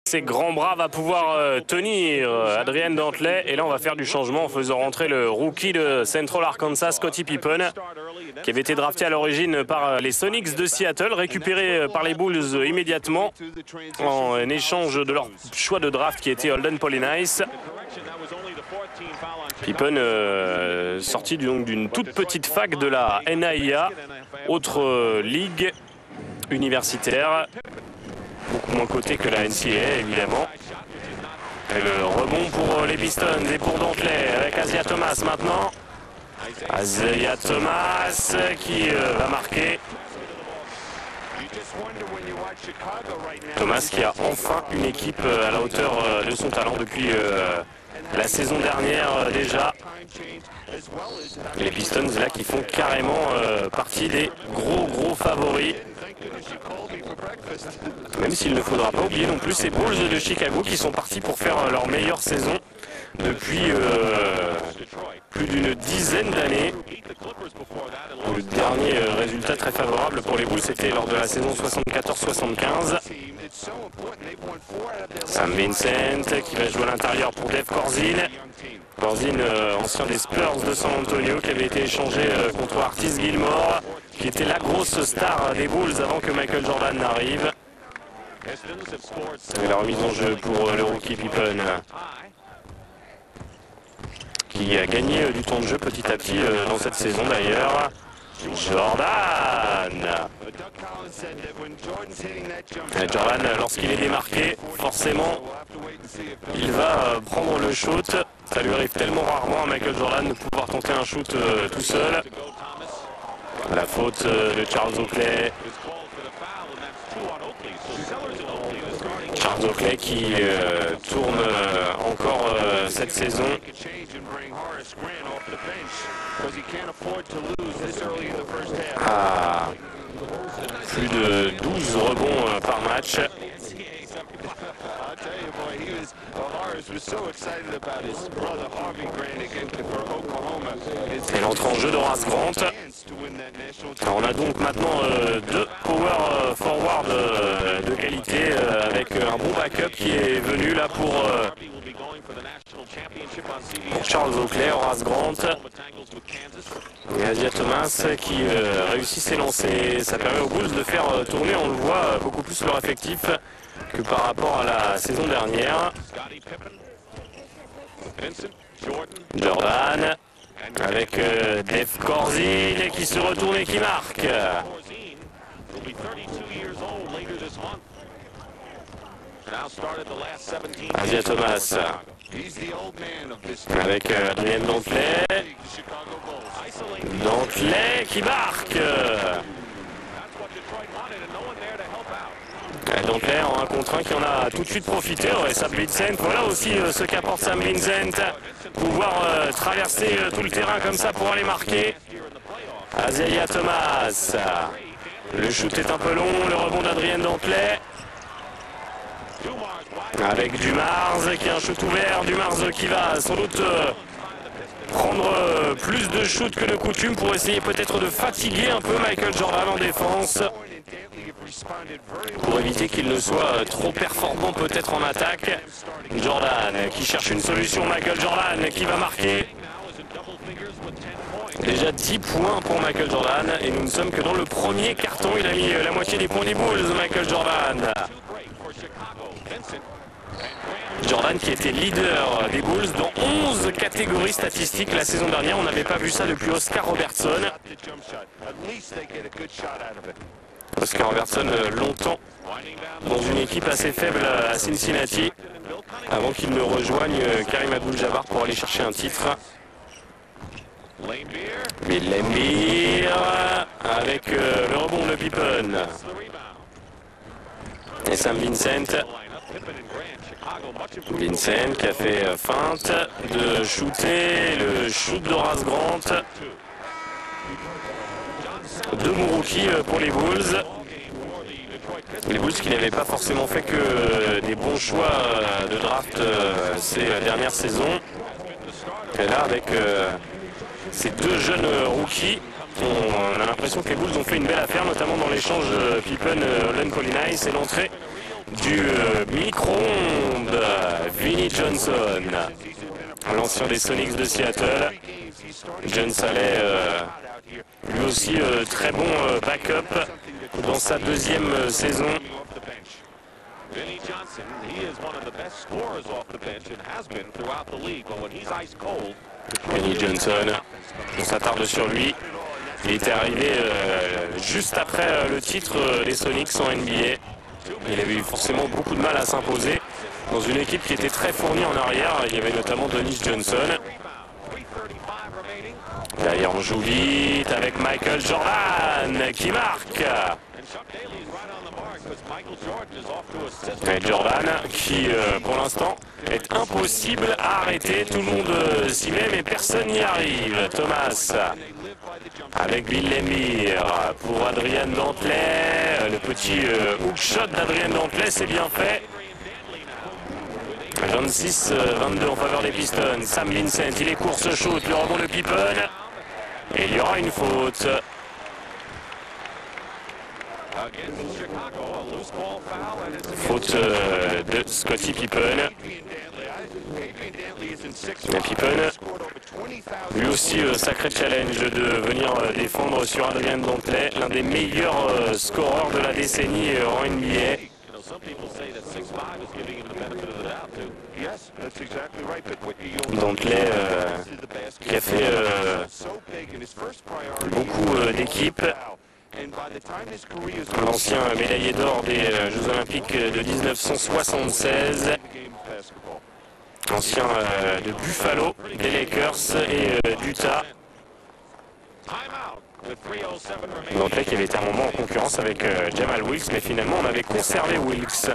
Ces grands bras va pouvoir tenir Adrian Dantley. Et là, on va faire du changement en faisant rentrer le rookie de Central Arkansas, Scottie Pippen, qui avait été drafté à l'origine par les Sonics de Seattle, récupéré par les Bulls immédiatement en échange de leur choix de draft qui était Holden Polynice. Pippen sorti d'une toute petite fac de la NAIA, autre ligue universitaire, beaucoup moins cotée que la NCAA évidemment. Et le rebond pour les Pistons et pour Dantley avec Isaiah Thomas maintenant. Isaiah Thomas qui va marquer. Thomas qui a enfin une équipe à la hauteur de son talent depuis la saison dernière déjà. Les Pistons là qui font carrément partie des gros favoris. Même s'il ne faudra pas oublier non plus ces Bulls de Chicago qui sont partis pour faire leur meilleure saison depuis plus d'une dizaine d'années. Le dernier résultat très favorable pour les Bulls c'était lors de la saison 74-75. Sam Vincent qui va jouer à l'intérieur pour Dave Corzine. Corzine, ancien des Spurs de San Antonio, qui avait été échangé contre Artis Gilmore, qui était la grosse star des Bulls avant que Michael Jordan n'arrive. Et la remise en jeu pour le rookie Pippen, qui a gagné du temps de jeu petit à petit dans cette saison d'ailleurs. Jordan, lorsqu'il est démarqué, forcément, il va prendre le shoot. Ça lui arrive tellement rarement à Michael Jordan de pouvoir tenter un shoot tout seul. La faute de Charles Oakley. Charles Oakley qui tourne encore cette saison. À plus de 12 rebonds par match. Et l'entrée en jeu d'Horace Grant. Alors on a donc maintenant deux power forward de qualité avec un bon backup qui est venu là pour Charles Oakley, Horace Grant et Isaiah Thomas qui réussit ses lancers. Ça permet aux Bulls de faire tourner, on le voit, beaucoup plus leur effectif que par rapport à la saison dernière. Jordan avec Dave Corzine qui se retourne et qui marque. Isaiah Thomas avec Adrian Dantley. Dantley qui marque. Dantley en 1 contre 1 qui en a tout de suite profité. Et Sam Vincent, voilà aussi ce qu'apporte Sam Vincent. Pouvoir traverser tout le terrain comme ça pour aller marquer. Isaiah Thomas. Le shoot est un peu long, le rebond d'Adrian Dantley. Avec Dumars qui a un shoot ouvert. Dumars qui va sans doute prendre plus de shoot que de coutume pour essayer peut-être de fatiguer un peu Michael Jordan en défense. Pour éviter qu'il ne soit trop performant peut-être en attaque. Jordan qui cherche une solution, Michael Jordan qui va marquer. Déjà 10 points pour Michael Jordan et nous ne sommes que dans le premier carton. Il a mis la moitié des points des Bulls, Michael Jordan. Jordan qui était leader des Bulls dans 11 catégories statistiques la saison dernière. On n'avait pas vu ça depuis Oscar Robertson. Oscar Robertson longtemps dans une équipe assez faible à Cincinnati avant qu'il ne rejoigne Karim Abdul-Jabbar pour aller chercher un titre. Mais Laimbeer avec le rebond de Pippen. Et Sam Vincent. Vincent qui a fait feinte de shooter, le shoot d'Horace Grant. Deux bons rookies pour les Bulls. Les Bulls qui n'avaient pas forcément fait que des bons choix de draft ces dernières saisons. Et là avec ces deux jeunes rookies, on a l'impression que les Bulls ont fait une belle affaire, notamment dans l'échange Pippen-Holden Polynice et l'entrée du micro Kenny Johnson, l'ancien des Sonics de Seattle. John Saleh, lui aussi très bon backup dans sa deuxième saison. Kenny Johnson, on s'attarde sur lui. Il était arrivé juste après le titre des Sonics en NBA. Il avait eu forcément beaucoup de mal à s'imposer dans une équipe qui était très fournie en arrière. Il y avait notamment Dennis Johnson. Derrière, on joue vite avec Michael Jordan qui marque. Et Jordan qui, pour l'instant, est impossible à arrêter. Tout le monde s'y met, mais personne n'y arrive. Thomas avec Bill Lemire pour Adrian Dantley. Le petit hook shot d'Adrian Dantley, c'est bien fait. 26-22 en faveur des Pistons. Sam Vincent, il est course shoot, le rebond de Pippen. Et il y aura une faute. Faute de Scottie Pippen. Et Pippen, lui aussi sacré challenge de venir défendre sur Adrian Dantley, l'un des meilleurs scoreurs de la décennie en NBA. Dantley qui a fait beaucoup d'équipes. L'ancien médaillé d'or des Jeux Olympiques de 1976. Ancien de Buffalo, des Lakers et d'Utah. Dantley qui avait été un moment en concurrence avec Jamal Wilkes, mais finalement on avait conservé Wilkes.